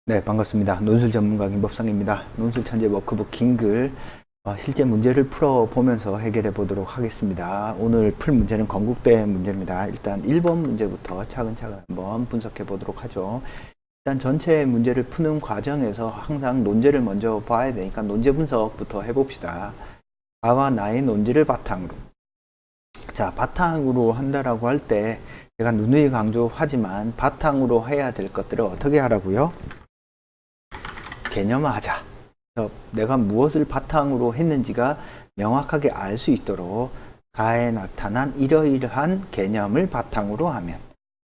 네, 반갑습니다. 논술 전문가 김법상입니다. 논술 천재 워크북 긴 글, 실제 문제를 풀어보면서 해결해 보도록 하겠습니다. 오늘 풀 문제는 건국대 문제입니다. 일단 1번 문제부터 차근차근 한번 분석해 보도록 하죠. 일단 전체 문제를 푸는 과정에서 항상 논제를 먼저 봐야 되니까 논제 분석부터 해봅시다. 나와 나의 논지를 바탕으로. 자, 바탕으로 한다라고 할 때 제가 누누이 강조하지만 바탕으로 해야 될 것들을 어떻게 하라고요? 개념화하자. 내가 무엇을 바탕으로 했는지가 명확하게 알 수 있도록 가에 나타난 이러이러한 개념을 바탕으로 하면,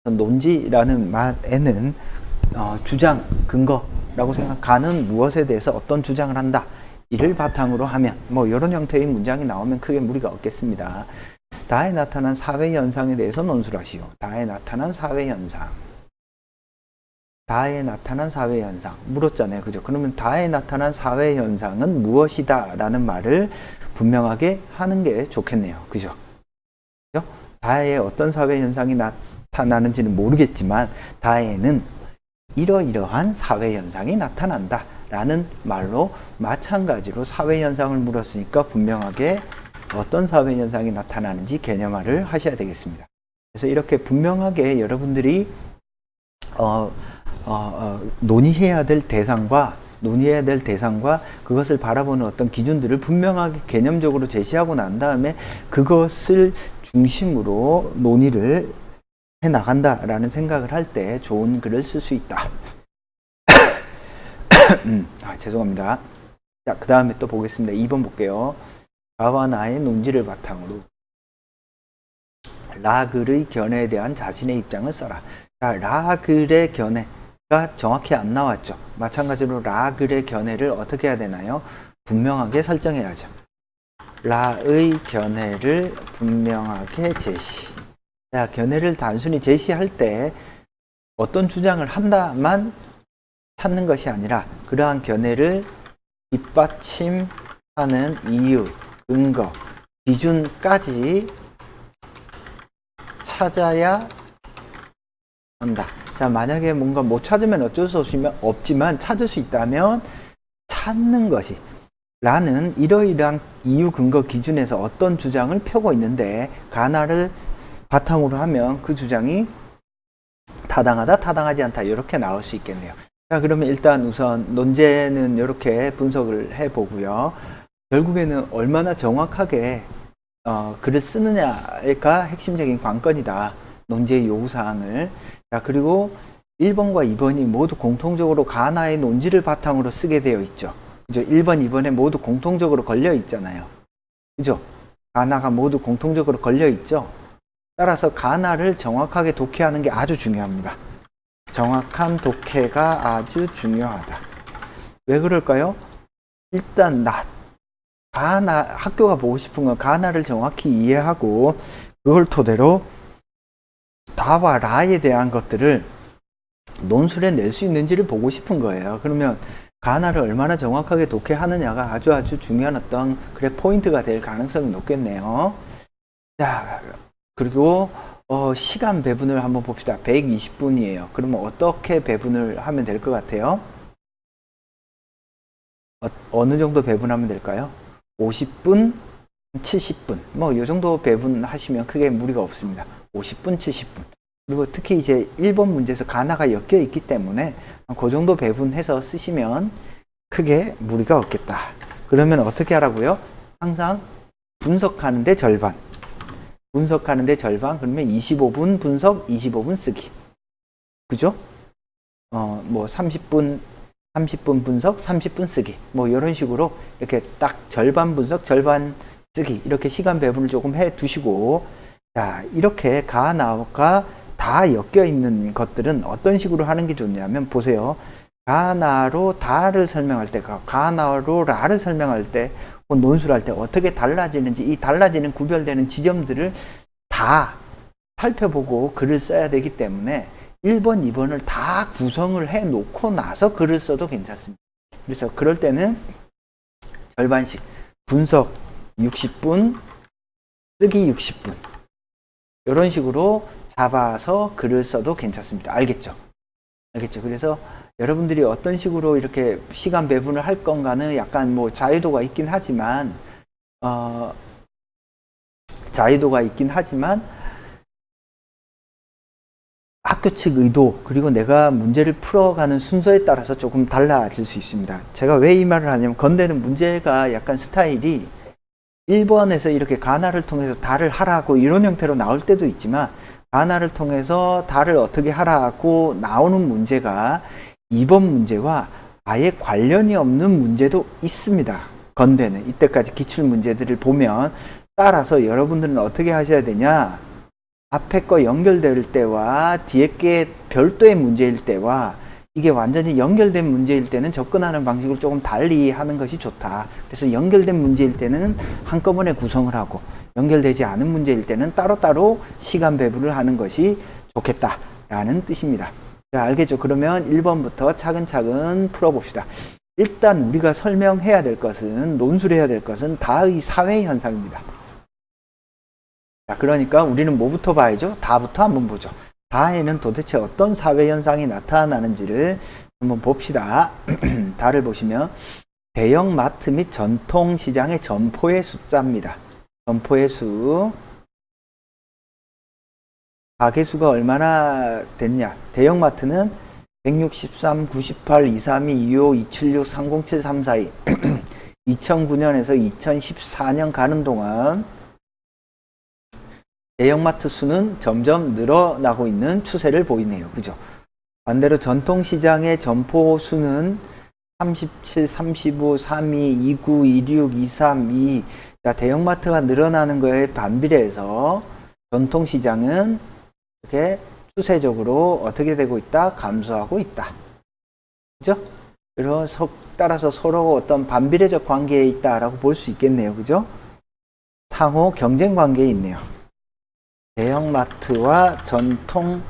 논지라는 말에는 주장, 근거라고 가는 무엇에 대해서 어떤 주장을 한다, 이를 바탕으로 하면, 뭐 이런 형태의 문장이 나오면 크게 무리가 없겠습니다. 다에 나타난 사회현상에 대해서 논술하시오. 다에 나타난 사회현상. 다에 나타난 사회현상 물었잖아요. 그죠? 그러면 다에 나타난 사회현상은 무엇이다 라는 말을 분명하게 하는 게 좋겠네요. 그죠? 그죠? 다에 어떤 사회현상이 나타나는지는 모르겠지만 다에는 이러이러한 사회현상이 나타난다 라는 말로 마찬가지로 사회현상을 물었으니까 분명하게 어떤 사회현상이 나타나는지 개념화를 하셔야 되겠습니다. 그래서 이렇게 분명하게 여러분들이 논의해야 될 대상과 그것을 바라보는 어떤 기준들을 분명하게 개념적으로 제시하고 난 다음에 그것을 중심으로 논의를 해 나간다라는 생각을 할 때 좋은 글을 쓸 수 있다. 죄송합니다. 자, 그 다음에 또 보겠습니다. 2번 볼게요. 나와 나의 논지를 바탕으로 라글의 견해에 대한 자신의 입장을 써라. 자, 라글의 견해가 정확히 안 나왔죠. 마찬가지로 라글의 견해를 어떻게 해야 되나요? 분명하게 설정해야죠. 라의 견해를 분명하게 제시. 자, 견해를 단순히 제시할 때 어떤 주장을 한다만 찾는 것이 아니라 그러한 견해를 뒷받침하는 이유, 근거, 기준까지 찾아야 한다. 자, 만약에 뭔가 못 찾으면 어쩔 수 없지만 찾을 수 있다면 찾는 것이 라는 이러이러한 이유, 근거, 기준에서 어떤 주장을 펴고 있는데 가나를 바탕으로 하면 그 주장이 타당하다, 타당하지 않다 이렇게 나올 수 있겠네요. 자, 그러면 일단 우선 논제는 이렇게 분석을 해보고요. 결국에는 얼마나 정확하게 글을 쓰느냐가 핵심적인 관건이다. 논지의 요구사항을. 자, 그리고 1번과 2번이 모두 공통적으로 가나의 논지를 바탕으로 쓰게 되어 있죠. 그죠? 1번, 2번에 모두 공통적으로 걸려 있잖아요. 그죠? 가나가 모두 공통적으로 걸려 있죠. 따라서 가나를 정확하게 독해하는 게 아주 중요합니다. 정확한 독해가 아주 중요하다. 왜 그럴까요? 일단 가나, 학교가 보고 싶은 건 가나를 정확히 이해하고 그걸 토대로 다와 라에 대한 것들을 논술에 낼 수 있는지를 보고 싶은 거예요. 그러면 가나를 얼마나 정확하게 독해하느냐가 아주 중요한 어떤 포인트가 될 가능성이 높겠네요. 자, 그리고 시간 배분을 한번 봅시다. 120분이에요. 그러면 어떻게 배분을 하면 될 것 같아요? 어느 정도 배분하면 될까요? 50분, 70분. 뭐, 이 정도 배분하시면 크게 무리가 없습니다. 50분, 70분. 그리고 특히 이제 1번 문제에서 가나가 엮여 있기 때문에 그 정도 배분해서 쓰시면 크게 무리가 없겠다. 그러면 어떻게 하라고요? 항상 분석하는데 절반. 그러면 25분 분석, 25분 쓰기. 그죠? 뭐 30분 분석, 30분 쓰기. 뭐 이런 식으로 이렇게 딱 절반 분석, 절반 쓰기. 이렇게 시간 배분을 조금 해 두시고, 자, 이렇게 가나가 다 엮여 있는 것들은 어떤 식으로 하는 게 좋냐면, 보세요. 가나로 다를 설명할 때, 가나로 라를 설명할 때, 논술할 때 어떻게 달라지는지, 이 달라지는 구별되는 지점들을 다 살펴보고 글을 써야 되기 때문에 1번, 2번을 다 구성을 해 놓고 나서 글을 써도 괜찮습니다. 그래서 그럴 때는 절반씩 분석 60분, 쓰기 60분 이런 식으로 잡아서 글을 써도 괜찮습니다. 알겠죠? 알겠죠? 그래서 여러분들이 어떤 식으로 이렇게 시간 배분을 할 건가는 약간 뭐 자유도가 있긴 하지만, 학교 측 의도, 그리고 내가 문제를 풀어가는 순서에 따라서 조금 달라질 수 있습니다. 제가 왜 이 말을 하냐면, 건대는 문제가 약간 스타일이 1번에서 이렇게 가나를 통해서 달을 하라고 이런 형태로 나올 때도 있지만, 가나를 통해서 달을 어떻게 하라고 나오는 문제가 2번 문제와 아예 관련이 없는 문제도 있습니다. 건대는 이때까지 기출 문제들을 보면, 따라서 여러분들은 어떻게 하셔야 되냐, 앞에 거 연결될 때와 뒤에 게 별도의 문제일 때와 이게 완전히 연결된 문제일 때는 접근하는 방식을 조금 달리 하는 것이 좋다. 그래서 연결된 문제일 때는 한꺼번에 구성을 하고, 연결되지 않은 문제일 때는 따로따로 시간 배분을 하는 것이 좋겠다라는 뜻입니다. 자, 알겠죠? 그러면 1번부터 차근차근 풀어봅시다. 일단 우리가 설명해야 될 것은, 논술해야 될 것은 다의 사회 현상입니다. 자, 그러니까 우리는 뭐부터 봐야죠? 다부터 한번 보죠. 다에는 도대체 어떤 사회 현상이 나타나는지를 한번 봅시다. 다를 보시면 대형 마트 및 전통 시장의 점포의 숫자입니다. 점포의 수. 가게 수가 얼마나 됐냐? 대형 마트는 163, 98, 232, 25, 276, 307, 342. 2009년에서 2014년 가는 동안 대형마트 수는 점점 늘어나고 있는 추세를 보이네요. 그죠? 반대로 전통시장의 점포 수는 37, 35, 32, 29, 26, 23, 2. 자, 대형마트가 늘어나는 거에 반비례해서 전통시장은 이렇게 추세적으로 어떻게 되고 있다? 감소하고 있다. 그죠? 그래서 따라서 서로 어떤 반비례적 관계에 있다라고 볼 수 있겠네요. 그죠? 상호 경쟁 관계에 있네요. 대형마트와 전통시장은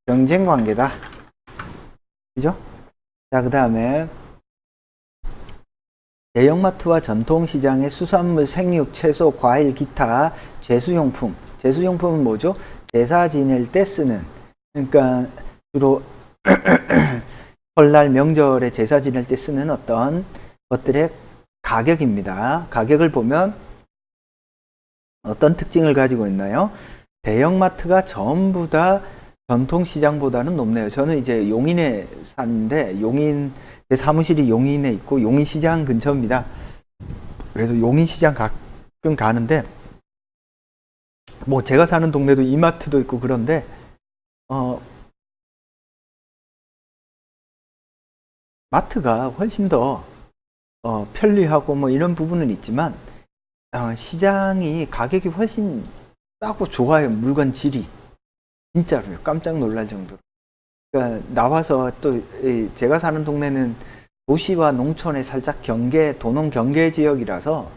경쟁 관계다. 그죠? 자, 그 다음에 대형마트와 전통시장의 수산물, 생육, 채소, 과일, 기타, 제수용품. 제수용품은 뭐죠? 제사 지낼 때 쓰는, 그러니까 주로 설날 명절에 제사 지낼 때 쓰는 어떤 것들의 가격입니다. 가격을 보면 어떤 특징을 가지고 있나요? 대형마트가 전부 다 전통시장보다는 높네요. 저는 이제 용인에 사는데, 제 사무실이 용인에 있고 용인시장 근처입니다. 그래서 용인시장 가끔 가는데, 뭐 제가 사는 동네도 이마트도 있고 그런데 마트가 훨씬 더 편리하고 뭐 이런 부분은 있지만, 시장이 가격이 훨씬 싸고 좋아요. 물건 질이 진짜로요. 깜짝 놀랄 정도로. 그러니까 나와서 또 제가 사는 동네는 도시와 농촌의 살짝 도농 경계 지역이라서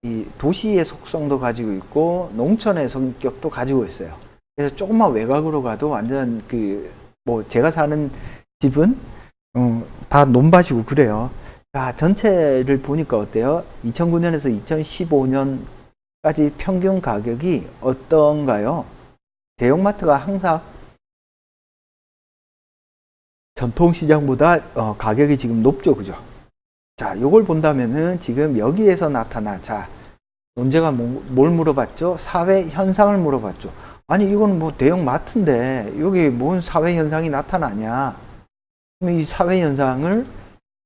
이 도시의 속성도 가지고 있고 농촌의 성격도 가지고 있어요. 그래서 조금만 외곽으로 가도 완전 뭐 제가 사는 집은 다 논밭이고 그래요. 자, 전체를 보니까 어때요? 2009년에서 2015년까지 평균 가격이 어떤가요? 대형마트가 항상 전통시장보다 가격이 지금 높죠. 그죠? 자, 요걸 본다면은 지금 여기에서 자, 문제가 뭘 물어봤죠? 사회 현상을 물어봤죠. 아니, 이건 뭐 대형마트인데 여기 뭔 사회 현상이 나타나냐? 그럼 이 사회 현상을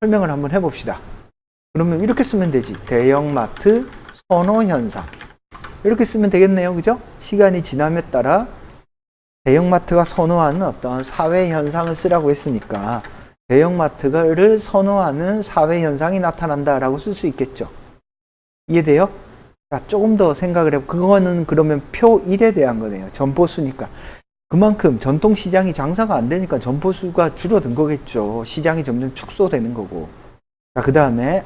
설명을 한번 해봅시다. 그러면 이렇게 쓰면 되지. 대형마트 선호 현상. 이렇게 쓰면 되겠네요. 그죠? 시간이 지남에 따라 대형마트가 선호하는 어떤 사회 현상을 쓰라고 했으니까 대형마트를 선호하는 사회 현상이 나타난다라고 쓸 수 있겠죠. 이해돼요? 자, 조금 더 생각을 해보. 그거는 그러면 표 1에 대한 거네요. 점포수니까. 그만큼 전통시장이 장사가 안 되니까 점포수가 줄어든 거겠죠. 시장이 점점 축소되는 거고. 자, 그 다음에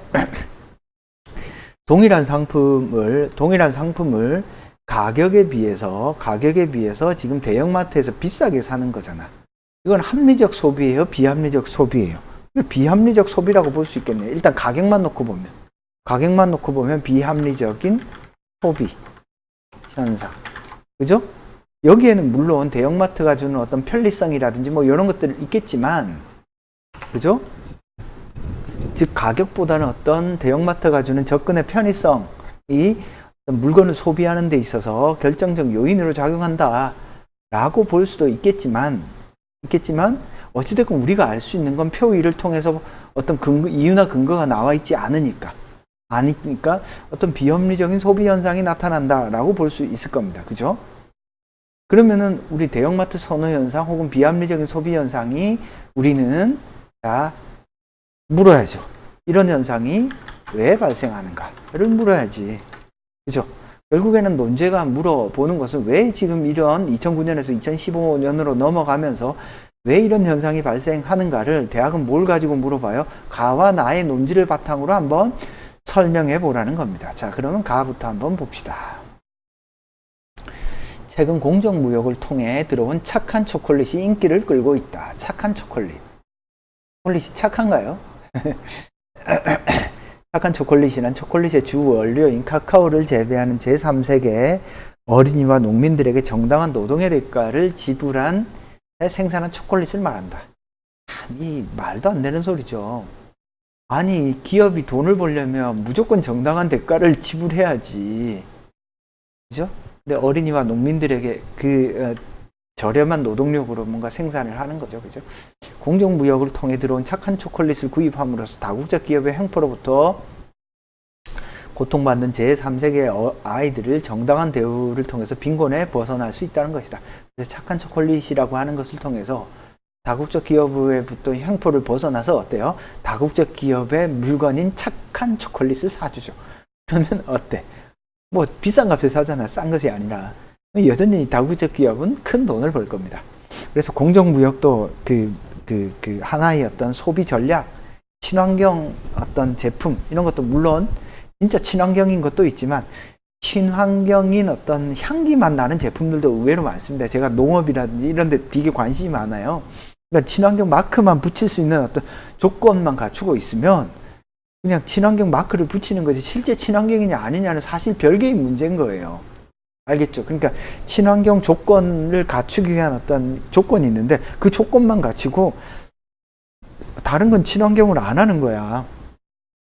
동일한 상품을 가격에 비해서 지금 대형마트에서 비싸게 사는 거잖아. 이건 합리적 소비예요, 비합리적 소비예요? 비합리적 소비라고 볼 수 있겠네요. 일단 가격만 놓고 보면 비합리적인 소비 현상. 그죠? 여기에는 물론 대형마트가 주는 어떤 편리성이라든지 뭐 이런 것들 있겠지만, 그죠? 즉 가격보다는 어떤 대형마트가 주는 접근의 편의성이 물건을 소비하는 데 있어서 결정적 요인으로 작용한다 라고 볼 수도 있겠지만 어찌됐건 우리가 알 수 있는 건 표의를 통해서 어떤 이유나 근거가 나와 있지 않으니까 어떤 비합리적인 소비 현상이 나타난다 라고 볼 수 있을 겁니다. 그죠? 그러면은 우리 대형마트 선호 현상 혹은 비합리적인 소비 현상이 우리는 물어야죠. 이런 현상이 왜 발생하는가를 물어야지. 그죠? 결국에는 논제가 물어보는 것은 왜 지금 이런 2009년에서 2015년으로 넘어가면서 왜 이런 현상이 발생하는가를 대학은 뭘 가지고 물어봐요? 가와 나의 논지를 바탕으로 한번 설명해 보라는 겁니다. 자, 그러면 가부터 한번 봅시다. 최근 공정무역을 통해 들어온 착한 초콜릿이 인기를 끌고 있다. 착한 초콜릿. 초콜릿이 착한가요? 착한 초콜릿이란 초콜릿의 주 원료인 카카오를 재배하는 제3세계 어린이와 농민들에게 정당한 노동의 대가를 지불한 생산한 초콜릿을 말한다. 이 말도 안 되는 소리죠. 아니, 기업이 돈을 벌려면 무조건 정당한 대가를 지불해야지. 그죠? 근데 어린이와 농민들에게 저렴한 노동력으로 뭔가 생산을 하는 거죠. 그죠? 공정무역을 통해 들어온 착한 초콜릿을 구입함으로써 다국적 기업의 횡포로부터 고통받는 제3세계 아이들을 정당한 대우를 통해서 빈곤에 벗어날 수 있다는 것이다. 그래서 착한 초콜릿이라고 하는 것을 통해서 다국적 기업으로부터 횡포를 벗어나서 어때요? 다국적 기업의 물건인 착한 초콜릿을 사주죠. 그러면 어때? 뭐 비싼 값에 사잖아. 싼 것이 아니라. 여전히 다국적 기업은 큰 돈을 벌 겁니다. 그래서 공정무역도 하나의 어떤 소비 전략, 친환경 어떤 제품 이런 것도 물론 진짜 친환경인 것도 있지만 친환경인 어떤 향기만 나는 제품들도 의외로 많습니다. 제가 농업이라든지 이런 데 되게 관심이 많아요. 그러니까 친환경 마크만 붙일 수 있는 어떤 조건만 갖추고 있으면 그냥 친환경 마크를 붙이는 거지 실제 친환경이냐 아니냐는 사실 별개의 문제인 거예요. 알겠죠? 그러니까 친환경 조건을 갖추기 위한 어떤 조건이 있는데 그 조건만 갖추고 다른 건 친환경으로 안 하는 거야.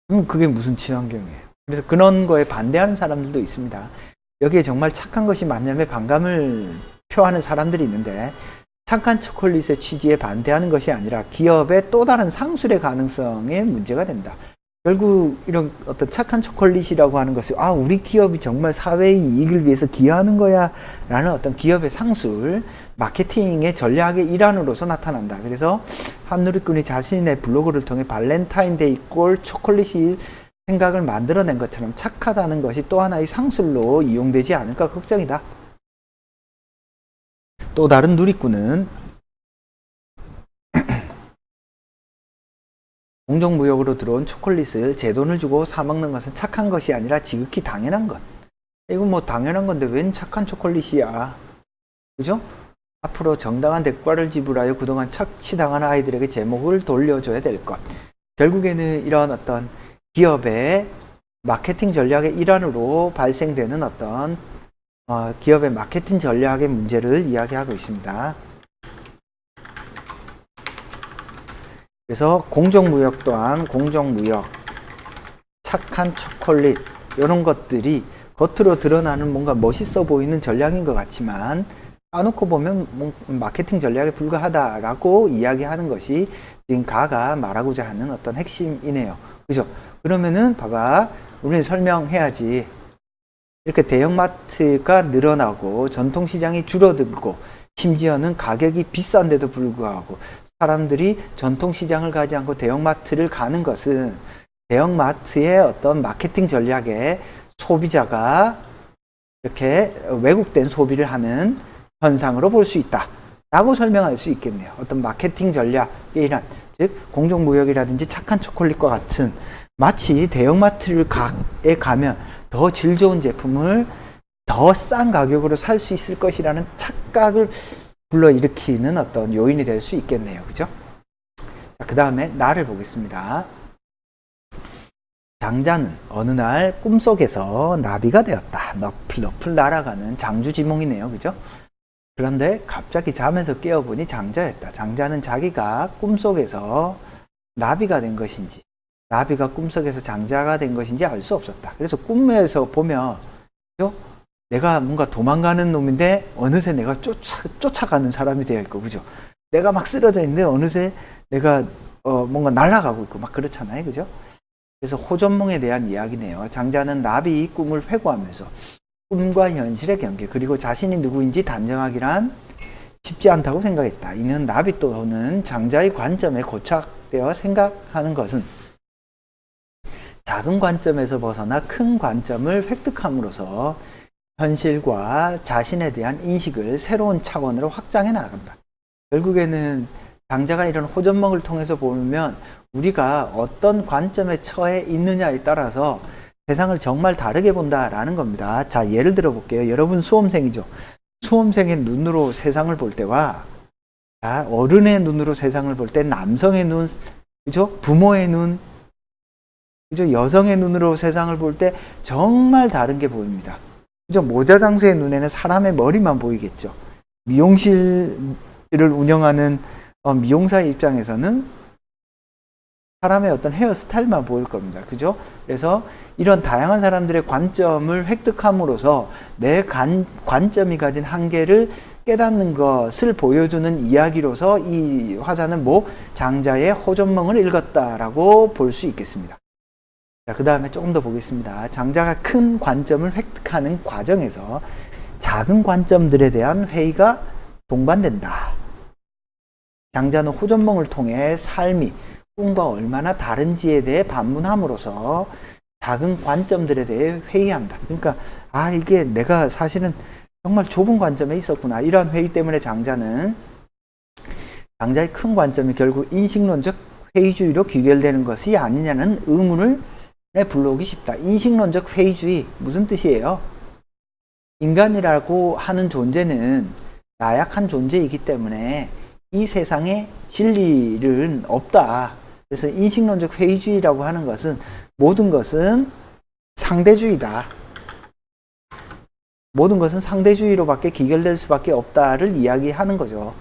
그럼 그게 무슨 친환경이에요? 그래서 그런 거에 반대하는 사람들도 있습니다. 여기에 정말 착한 것이 맞냐면 반감을 표하는 사람들이 있는데 착한 초콜릿의 취지에 반대하는 것이 아니라 기업의 또 다른 상술의 가능성에 문제가 된다. 결국 이런 어떤 착한 초콜릿이라고 하는 것을 우리 기업이 정말 사회의 이익을 위해서 기여하는 거야 라는 어떤 기업의 상술, 마케팅의 전략의 일환으로서 나타난다. 그래서 한누리꾼이 자신의 블로그를 통해 발렌타인데이 꼴 초콜릿이 생각을 만들어낸 것처럼 착하다는 것이 또 하나의 상술로 이용되지 않을까 걱정이다. 또 다른 누리꾼은 공정무역으로 들어온 초콜릿을 제 돈을 주고 사먹는 것은 착한 것이 아니라 지극히 당연한 것. 이건 뭐 당연한 건데 웬 착한 초콜릿이야. 그죠? 앞으로 정당한 대가를 지불하여 그동안 착취당한 아이들에게 제목을 돌려줘야 될 것. 결국에는 이런 어떤 기업의 마케팅 전략의 일환으로 발생되는 어떤 기업의 마케팅 전략의 문제를 이야기하고 있습니다. 그래서 공정무역 또한 공정무역, 착한 초콜릿 이런 것들이 겉으로 드러나는 뭔가 멋있어 보이는 전략인 것 같지만 까놓고 보면 마케팅 전략에 불과하다라고 이야기하는 것이 지금 가가 말하고자 하는 어떤 핵심이네요. 그죠? 그러면은 봐봐, 우리는 설명해야지. 이렇게 대형마트가 늘어나고 전통시장이 줄어들고 심지어는 가격이 비싼데도 불구하고 사람들이 전통시장을 가지 않고 대형마트를 가는 것은 대형마트의 어떤 마케팅 전략에 소비자가 이렇게 왜곡된 소비를 하는 현상으로 볼 수 있다 라고 설명할 수 있겠네요. 어떤 마케팅 전략의 일환, 즉 공정무역이라든지 착한 초콜릿과 같은 마치 대형마트에 가면 더 질 좋은 제품을 더 싼 가격으로 살 수 있을 것이라는 착각을 불러일으키는 어떤 요인이 될 수 있겠네요. 그죠? 그 다음에 나를 보겠습니다. 장자는 어느 날 꿈속에서 나비가 되었다. 너풀너풀 날아가는 장주지몽이네요. 그죠? 그런데 갑자기 잠에서 깨어보니 장자였다. 장자는 자기가 꿈속에서 나비가 된 것인지, 나비가 꿈속에서 장자가 된 것인지 알 수 없었다. 그래서 꿈에서 보면, 그죠? 내가 뭔가 도망가는 놈인데 어느새 내가 쫓아가는 사람이 되어 있고, 그죠? 내가 막 쓰러져 있는데 어느새 내가 뭔가 날아가고 있고 막 그렇잖아요, 그죠? 그래서 호전몽에 대한 이야기네요. 장자는 나비 꿈을 회고하면서 꿈과 현실의 경계, 그리고 자신이 누구인지 단정하기란 쉽지 않다고 생각했다. 이는 나비 또는 장자의 관점에 고착되어 생각하는 것은 작은 관점에서 벗어나 큰 관점을 획득함으로써 현실과 자신에 대한 인식을 새로운 차원으로 확장해 나간다. 결국에는 장자가 이런 호전몽을 통해서 보면 우리가 어떤 관점에 처해 있느냐에 따라서 세상을 정말 다르게 본다라는 겁니다. 자, 예를 들어 볼게요. 여러분 수험생이죠. 수험생의 눈으로 세상을 볼 때와 어른의 눈으로 세상을 볼 때, 남성의 눈, 그죠? 부모의 눈, 그죠? 여성의 눈으로 세상을 볼 때 정말 다른 게 보입니다. 그죠? 모자장수의 눈에는 사람의 머리만 보이겠죠. 미용실을 운영하는 미용사의 입장에서는 사람의 어떤 헤어스타일만 보일 겁니다. 그죠? 그래서 이런 다양한 사람들의 관점을 획득함으로써 내 관점이 가진 한계를 깨닫는 것을 보여주는 이야기로서 이 화자는 장자의 호전몽을 읽었다라고 볼 수 있겠습니다. 자, 그 다음에 조금 더 보겠습니다. 장자가 큰 관점을 획득하는 과정에서 작은 관점들에 대한 회의가 동반된다. 장자는 호전몽을 통해 삶이 꿈과 얼마나 다른지에 대해 반문함으로써 작은 관점들에 대해 회의한다. 그러니까 이게 내가 사실은 정말 좁은 관점에 있었구나. 이러한 회의 때문에 장자의 큰 관점이 결국 인식론적 회의주의로 귀결되는 것이 아니냐는 의문을 불러오기 쉽다. 인식론적 회의주의 무슨 뜻이에요? 인간이라고 하는 존재는 나약한 존재이기 때문에 이 세상에 진리는 없다. 그래서 인식론적 회의주의라고 하는 것은 모든 것은 상대주의다. 모든 것은 상대주의로밖에 귀결될 수밖에 없다를 이야기하는 거죠.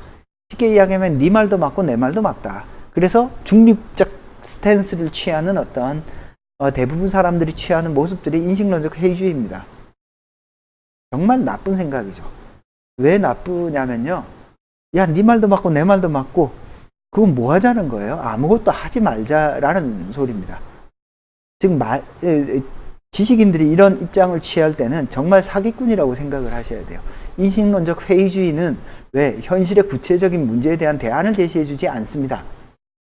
쉽게 이야기하면 네 말도 맞고 내 말도 맞다. 그래서 중립적 스탠스를 취하는 어떤 대부분 사람들이 취하는 모습들이 인식론적 회의주의입니다. 정말 나쁜 생각이죠. 왜 나쁘냐면요. 야, 네 말도 맞고 내 말도 맞고 그건 뭐 하자는 거예요? 아무것도 하지 말자라는 소리입니다. 즉 지식인들이 이런 입장을 취할 때는 정말 사기꾼이라고 생각을 하셔야 돼요. 인식론적 회의주의는 왜? 현실의 구체적인 문제에 대한 대안을 제시해 주지 않습니다.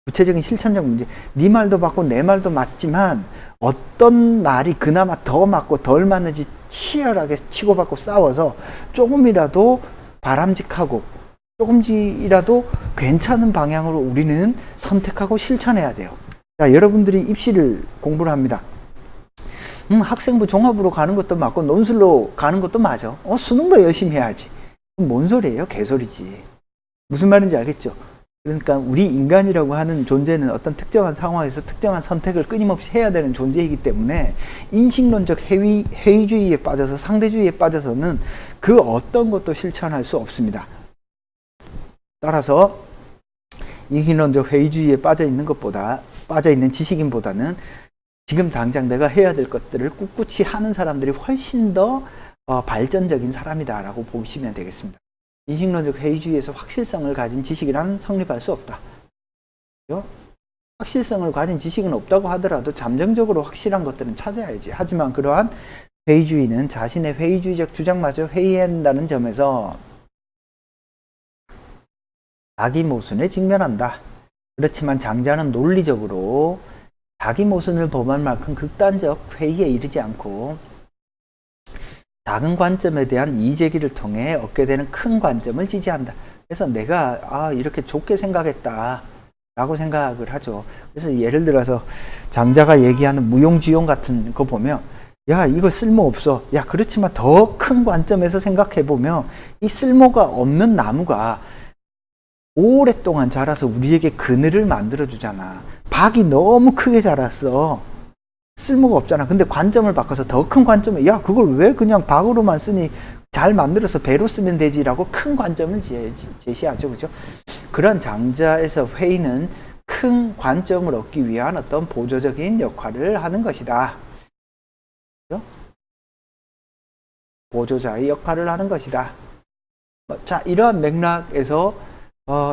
구체적인 실천적 문제. 네 말도 맞고 내 말도 맞지만 어떤 말이 그나마 더 맞고 덜 맞는지 치열하게 치고받고 싸워서 조금이라도 바람직하고 조금이라도 괜찮은 방향으로 우리는 선택하고 실천해야 돼요. 자, 여러분들이 입시를 공부를 합니다. 학생부 종합으로 가는 것도 맞고 논술로 가는 것도 맞아. 수능도 열심히 해야지. 뭔 소리예요? 개소리지. 무슨 말인지 알겠죠? 그러니까 우리 인간이라고 하는 존재는 어떤 특정한 상황에서 특정한 선택을 끊임없이 해야 되는 존재이기 때문에 인식론적 회의주의에 빠져서 상대주의에 빠져서는 그 어떤 것도 실천할 수 없습니다. 따라서 인식론적 회의주의에 빠져있는 지식인보다는 지금 당장 내가 해야 될 것들을 꿋꿋이 하는 사람들이 훨씬 더 발전적인 사람이다라고 보시면 되겠습니다. 인식론적 회의주의에서 확실성을 가진 지식이란 성립할 수 없다. 그렇죠? 확실성을 가진 지식은 없다고 하더라도 잠정적으로 확실한 것들은 찾아야지. 하지만 그러한 회의주의는 자신의 회의주의적 주장마저 회의한다는 점에서 자기 모순에 직면한다. 그렇지만 장자는 논리적으로 자기 모순을 범할 만큼 극단적 회의에 이르지 않고 작은 관점에 대한 이의제기를 통해 얻게 되는 큰 관점을 지지한다. 그래서 내가 이렇게 좋게 생각했다 라고 생각을 하죠. 그래서 예를 들어서 장자가 얘기하는 무용지용 같은 거 보면 야, 이거 쓸모없어. 야, 그렇지만 더 큰 관점에서 생각해 보면 이 쓸모가 없는 나무가 오랫동안 자라서 우리에게 그늘을 만들어 주잖아. 박이 너무 크게 자랐어. 쓸모가 없잖아. 근데 관점을 바꿔서 더 큰 관점에, 야, 그걸 왜 그냥 박으로만 쓰니 잘 만들어서 배로 쓰면 되지라고 큰 관점을 제시하죠. 그죠? 그런 장자에서 회의는 큰 관점을 얻기 위한 어떤 보조적인 역할을 하는 것이다. 그죠? 보조자의 역할을 하는 것이다. 자, 이러한 맥락에서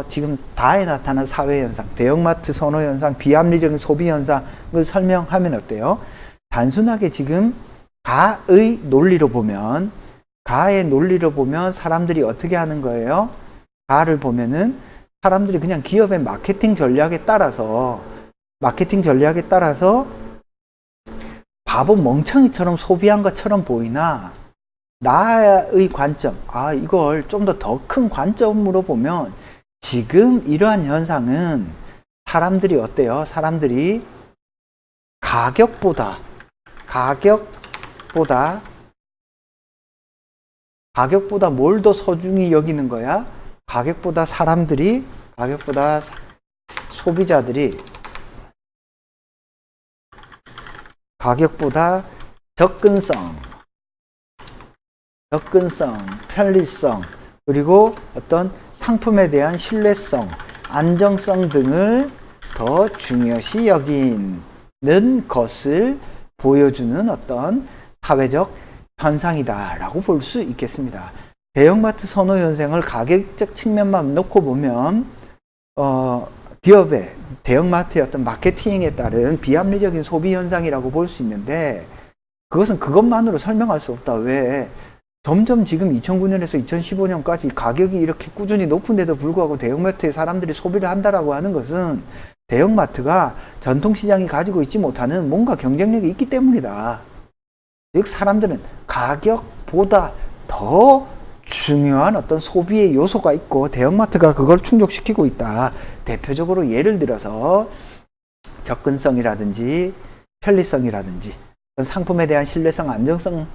지금 다에 나타난 사회현상, 대형마트 선호현상, 비합리적인 소비현상을 설명하면 어때요? 단순하게 지금 가의 논리로 보면, 가의 논리로 보면 사람들이 어떻게 하는 거예요? 가를 보면은 사람들이 그냥 기업의 마케팅 전략에 따라서 바보 멍청이처럼 소비한 것처럼 보이나, 나의 관점, 이걸 좀 더 큰 관점으로 보면 지금 이러한 현상은 사람들이 어때요? 사람들이 가격보다 뭘 더 소중히 여기는 거야? 가격보다 소비자들이 가격보다 접근성, 편리성, 그리고 어떤 상품에 대한 신뢰성, 안정성 등을 더 중요시 여기는 것을 보여주는 어떤 사회적 현상이다라고 볼 수 있겠습니다. 대형마트 선호 현상을 가격적 측면만 놓고 보면 기업의 대형마트의 어떤 마케팅에 따른 비합리적인 소비 현상이라고 볼 수 있는데, 그것은 그것만으로 설명할 수 없다. 왜? 점점 지금 2009년에서 2015년까지 가격이 이렇게 꾸준히 높은데도 불구하고 대형마트에 사람들이 소비를 한다라고 하는 것은 대형마트가 전통시장이 가지고 있지 못하는 뭔가 경쟁력이 있기 때문이다. 즉 사람들은 가격보다 더 중요한 어떤 소비의 요소가 있고 대형마트가 그걸 충족시키고 있다. 대표적으로 예를 들어서 접근성이라든지 편리성이라든지 상품에 대한 신뢰성, 안정성,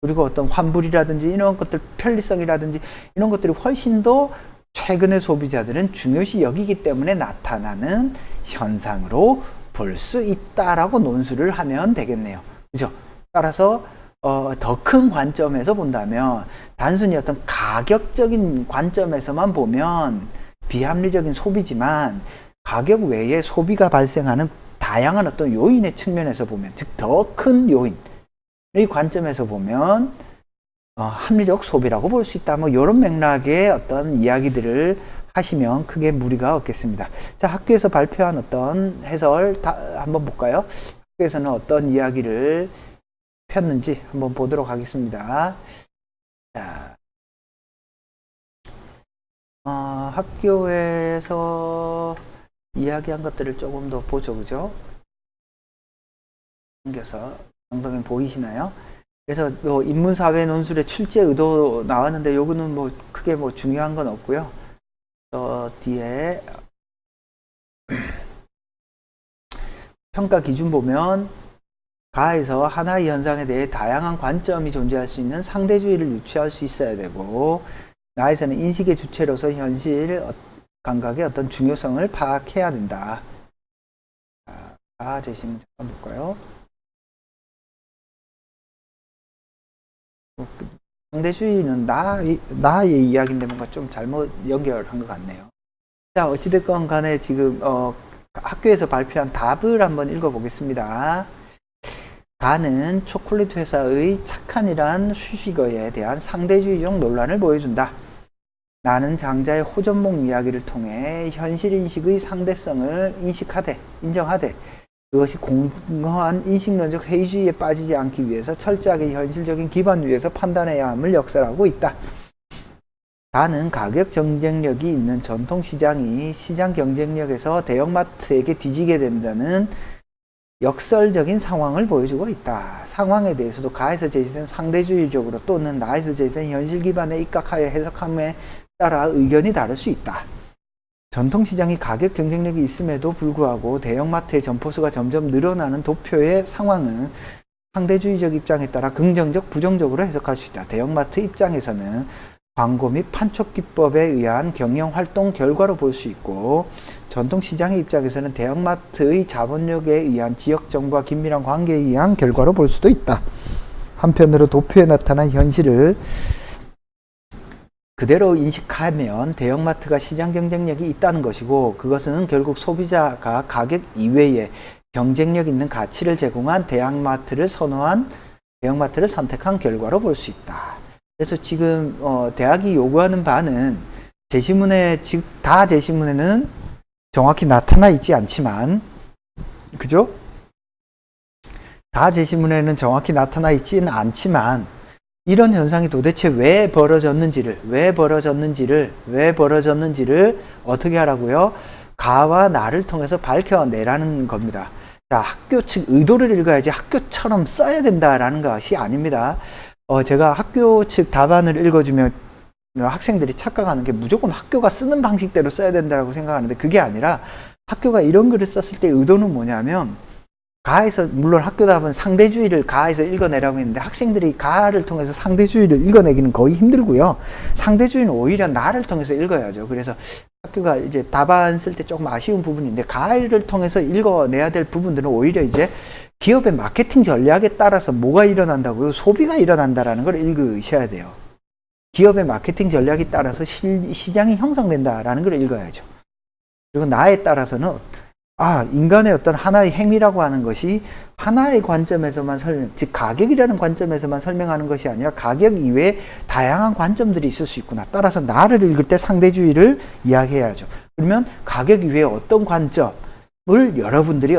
그리고 어떤 환불이라든지 이런 것들, 편리성이라든지 이런 것들이 훨씬 더 최근의 소비자들은 중요시 여기기 때문에 나타나는 현상으로 볼 수 있다라고 논술을 하면 되겠네요. 그죠? 따라서 더 큰 관점에서 본다면 단순히 어떤 가격적인 관점에서만 보면 비합리적인 소비지만 가격 외에 소비가 발생하는 다양한 어떤 요인의 측면에서 보면, 즉 더 큰 요인의 관점에서 보면 합리적 소비라고 볼 수 있다. 뭐 이런 맥락의 어떤 이야기들을 하시면 크게 무리가 없겠습니다. 자, 학교에서 발표한 어떤 해설 한번 볼까요? 학교에서는 어떤 이야기를 폈는지 한번 보도록 하겠습니다. 자, 학교에서 이야기한 것들을 조금 더 보죠, 그죠? 넘겨서 정도면 보이시나요? 그래서 인문사회 논술의 출제 의도 나왔는데 요거는 뭐 크게 뭐 중요한 건 없고요. 뒤에 평가 기준 보면 가에서 하나의 현상에 대해 다양한 관점이 존재할 수 있는 상대주의를 유치할 수 있어야 되고, 나에서는 인식의 주체로서 현실 감각의 어떤 중요성을 파악해야 된다. 제시문 한번 볼까요? 상대주의는 나의 이야기인데 뭔가 좀 잘못 연결한 것 같네요. 자, 어찌됐건 간에 지금 학교에서 발표한 답을 한번 읽어보겠습니다. 가는 초콜릿 회사의 착한이란 수식어에 대한 상대주의적 논란을 보여준다. 나는 장자의 호전몽 이야기를 통해 현실인식의 상대성을 인정하되 그것이 공허한 인식론적 회의주의에 빠지지 않기 위해서 철저하게 현실적인 기반 위에서 판단해야 함을 역설하고 있다. 다는 가격 경쟁력이 있는 전통시장이 시장 경쟁력에서 대형마트에게 뒤지게 된다는 역설적인 상황을 보여주고 있다. 상황에 대해서도 가에서 제시된 상대주의적으로 또는 나에서 제시된 현실 기반에 입각하여 해석함에 따라 의견이 다를 수 있다. 전통시장이 가격 경쟁력이 있음에도 불구하고 대형마트의 점포수가 점점 늘어나는 도표의 상황은 상대주의적 입장에 따라 긍정적, 부정적으로 해석할 수 있다. 대형마트 입장에서는 광고 및 판촉 기법에 의한 경영활동 결과로 볼 수 있고, 전통시장의 입장에서는 대형마트의 자본력에 의한 지역정부와 긴밀한 관계에 의한 결과로 볼 수도 있다. 한편으로 도표에 나타난 현실을 그대로 인식하면 대형마트가 시장 경쟁력이 있다는 것이고, 그것은 결국 소비자가 가격 이외에 경쟁력 있는 가치를 제공한 대형마트를 선택한 결과로 볼 수 있다. 그래서 지금 대학이 요구하는 바는 다 제시문에는 정확히 나타나 있지 않지만, 그죠? 다 제시문에는 정확히 나타나 있지는 않지만, 이런 현상이 도대체 왜 벌어졌는지를 어떻게 하라고요? 가와 나를 통해서 밝혀내라는 겁니다. 자, 학교 측 의도를 읽어야지 학교처럼 써야 된다라는 것이 아닙니다. 제가 학교 측 답안을 읽어주면 학생들이 착각하는 게 무조건 학교가 쓰는 방식대로 써야 된다고 생각하는데, 그게 아니라 학교가 이런 글을 썼을 때 의도는 뭐냐면, 가에서, 물론 학교 답은 상대주의를 가에서 읽어내라고 했는데, 학생들이 가를 통해서 상대주의를 읽어내기는 거의 힘들고요. 상대주의는 오히려 나를 통해서 읽어야죠. 그래서 학교가 이제 답안 쓸 때 조금 아쉬운 부분인데, 가를 통해서 읽어내야 될 부분들은 오히려 이제 기업의 마케팅 전략에 따라서 뭐가 일어난다고요? 소비가 일어난다라는 걸 읽으셔야 돼요. 기업의 마케팅 전략에 따라서 시장이 형성된다라는 걸 읽어야죠. 그리고 나에 따라서는 인간의 어떤 하나의 행위라고 하는 것이 하나의 관점에서만 즉 가격이라는 관점에서만 설명하는 것이 아니라 가격 이외에 다양한 관점들이 있을 수 있구나. 따라서 나를 읽을 때 상대주의를 이야기해야죠. 그러면 가격 이외에 어떤 관점을 여러분들이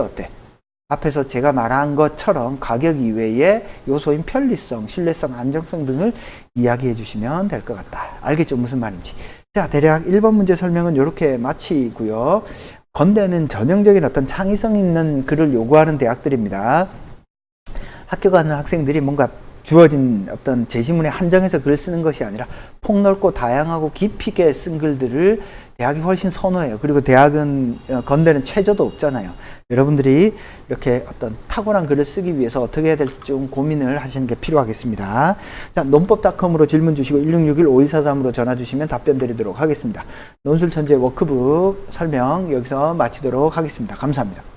앞에서 제가 말한 것처럼 가격 이외의 요소인 편리성, 신뢰성, 안정성 등을 이야기해 주시면 될 것 같다. 알겠죠? 무슨 말인지. 자, 대략 1번 문제 설명은 이렇게 마치고요. 건대는 전형적인 어떤 창의성 있는 글을 요구하는 대학들입니다. 학교 가는 학생들이 뭔가 주어진 어떤 제시문에 한정해서 글을 쓰는 것이 아니라 폭넓고 다양하고 깊이 있게 쓴 글들을 대학이 훨씬 선호해요. 그리고 건대는 최저도 없잖아요. 여러분들이 이렇게 어떤 탁월한 글을 쓰기 위해서 어떻게 해야 될지 좀 고민을 하시는 게 필요하겠습니다. 자, 논법닷컴으로 질문 주시고 1661-5143으로 전화 주시면 답변 드리도록 하겠습니다. 논술천재 워크북 설명 여기서 마치도록 하겠습니다. 감사합니다.